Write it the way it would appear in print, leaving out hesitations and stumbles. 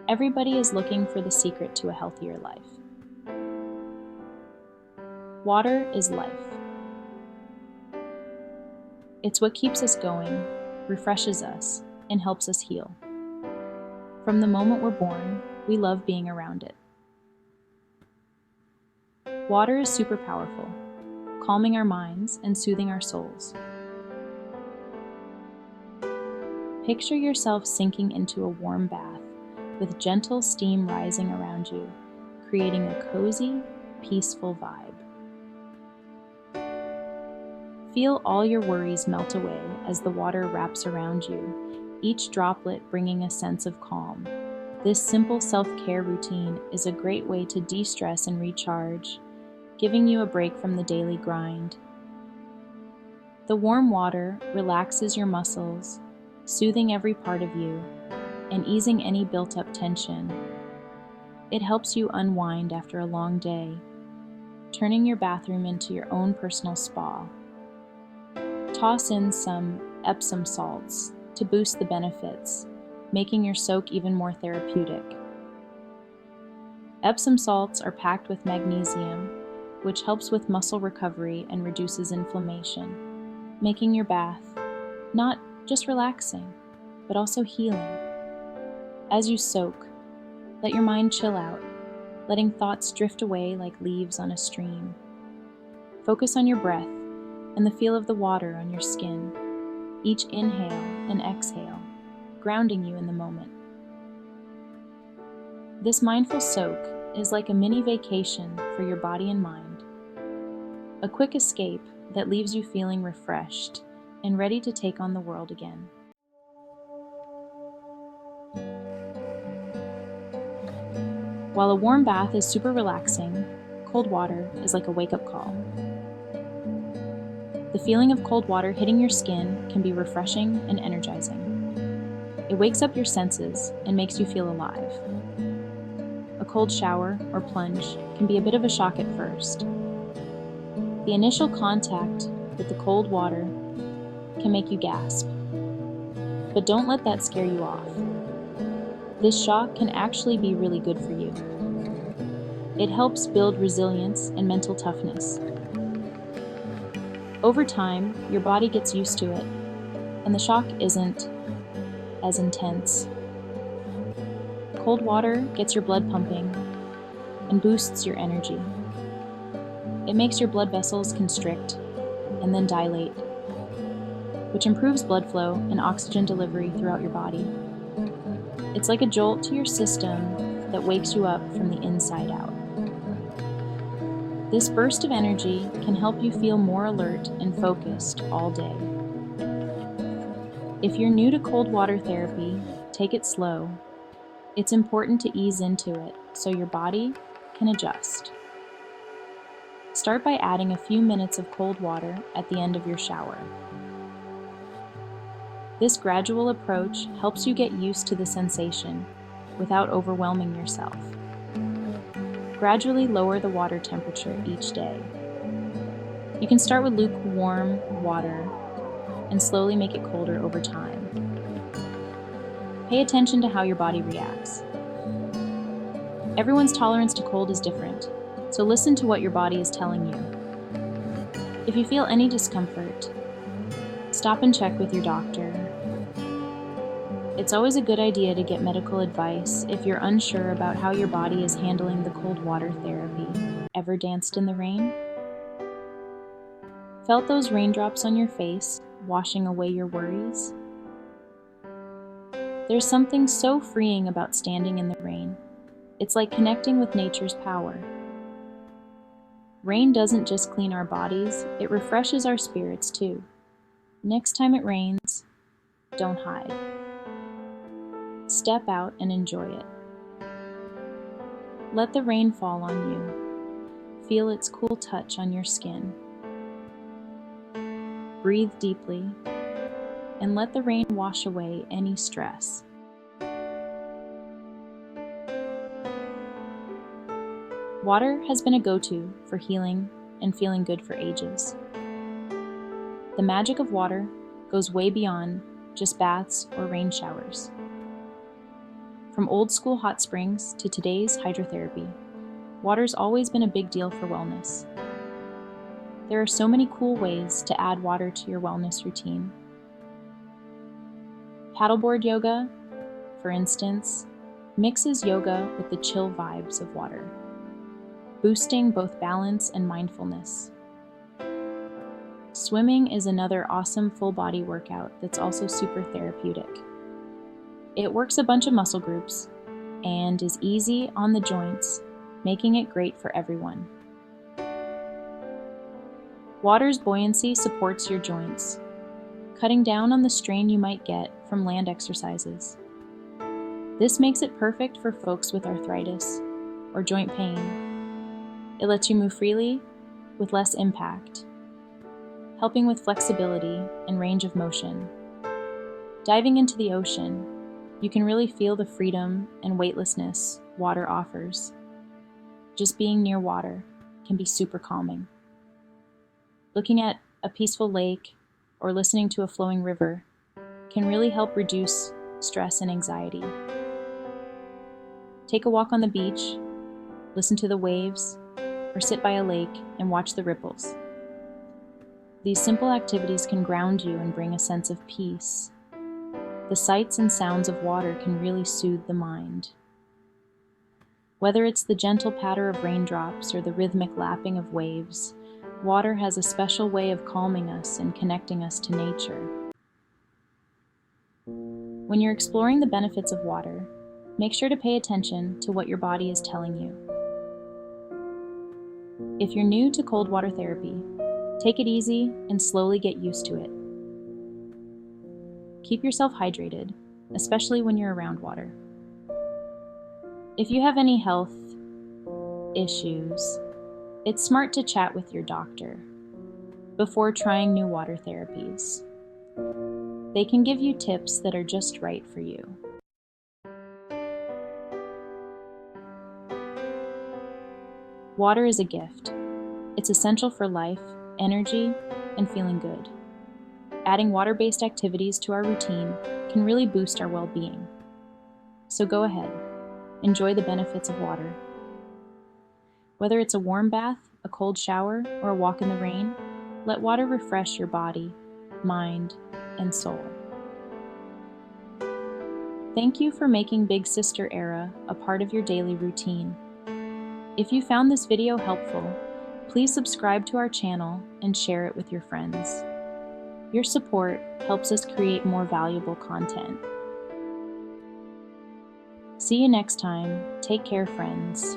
Everybody is looking for the secret to a healthier life. Water is life. It's what keeps us going, refreshes us, and helps us heal. From the moment we're born, we love being around it. Water is super powerful, calming our minds and soothing our souls. Picture yourself sinking into a warm bath with gentle steam rising around you, creating a cozy, peaceful vibe. Feel all your worries melt away as the water wraps around you, each droplet bringing a sense of calm. This simple self-care routine is a great way to de-stress and recharge, giving you a break from the daily grind. The warm water relaxes your muscles, soothing every part of you and easing any built-up tension. It helps you unwind after a long day, turning your bathroom into your own personal spa. Toss in some Epsom salts to boost the benefits, making your soak even more therapeutic. Epsom salts are packed with magnesium, which helps with muscle recovery and reduces inflammation, making your bath not just relaxing, but also healing. As you soak, let your mind chill out, letting thoughts drift away like leaves on a stream. Focus on your breath and the feel of the water on your skin, each inhale and exhale, grounding you in the moment. This mindful soak is like a mini vacation for your body and mind, a quick escape that leaves you feeling refreshed and ready to take on the world again. While a warm bath is super relaxing, cold water is like a wake-up call. The feeling of cold water hitting your skin can be refreshing and energizing. It wakes up your senses and makes you feel alive. A cold shower or plunge can be a bit of a shock at first. The initial contact with the cold water can make you gasp, but don't let that scare you off. This shock can actually be really good for you. It helps build resilience and mental toughness. Over time, your body gets used to it, and the shock isn't as intense. Cold water gets your blood pumping and boosts your energy. It makes your blood vessels constrict and then dilate, which improves blood flow and oxygen delivery throughout your body. It's like a jolt to your system that wakes you up from the inside out. This burst of energy can help you feel more alert and focused all day. If you're new to cold water therapy, take it slow. It's important to ease into it so your body can adjust. Start by adding a few minutes of cold water at the end of your shower. This gradual approach helps you get used to the sensation without overwhelming yourself. Gradually lower the water temperature each day. You can start with lukewarm water and slowly make it colder over time. Pay attention to how your body reacts. Everyone's tolerance to cold is different, so listen to what your body is telling you. If you feel any discomfort, stop and check with your doctor. It's always a good idea to get medical advice if you're unsure about how your body is handling the cold water therapy. Ever danced in the rain? Felt those raindrops on your face, washing away your worries? There's something so freeing about standing in the rain. It's like connecting with nature's power. Rain doesn't just clean our bodies, it refreshes our spirits too. Next time it rains, don't hide. Step out and enjoy it. Let the rain fall on you. Feel its cool touch on your skin. Breathe deeply and let the rain wash away any stress. Water has been a go-to for healing and feeling good for ages. The magic of water goes way beyond just baths or rain showers. From old school hot springs to today's hydrotherapy, water's always been a big deal for wellness. There are so many cool ways to add water to your wellness routine. Paddleboard yoga, for instance, mixes yoga with the chill vibes of water, boosting both balance and mindfulness. Swimming is another awesome full-body workout that's also super therapeutic. It works a bunch of muscle groups and is easy on the joints, making it great for everyone. Water's buoyancy supports your joints, cutting down on the strain you might get from land exercises. This makes it perfect for folks with arthritis or joint pain. It lets you move freely with less impact, helping with flexibility and range of motion. Diving into the ocean, you can really feel the freedom and weightlessness water offers. Just being near water can be super calming. Looking at a peaceful lake or listening to a flowing river can really help reduce stress and anxiety. Take a walk on the beach, listen to the waves, or sit by a lake and watch the ripples. These simple activities can ground you and bring a sense of peace. The sights and sounds of water can really soothe the mind. Whether it's the gentle patter of raindrops or the rhythmic lapping of waves, water has a special way of calming us and connecting us to nature. When you're exploring the benefits of water, make sure to pay attention to what your body is telling you. If you're new to cold water therapy, take it easy and slowly get used to it. Keep yourself hydrated, especially when you're around water. If you have any health issues, it's smart to chat with your doctor before trying new water therapies. They can give you tips that are just right for you. Water is a gift. It's essential for life, energy, and feeling good. Adding water-based activities to our routine can really boost our well-being. So go ahead, enjoy the benefits of water. Whether it's a warm bath, a cold shower, or a walk in the rain, let water refresh your body, mind, and soul. Thank you for making Big Sister Era a part of your daily routine. If you found this video helpful, please subscribe to our channel and share it with your friends. Your support helps us create more valuable content. See you next time. Take care, friends.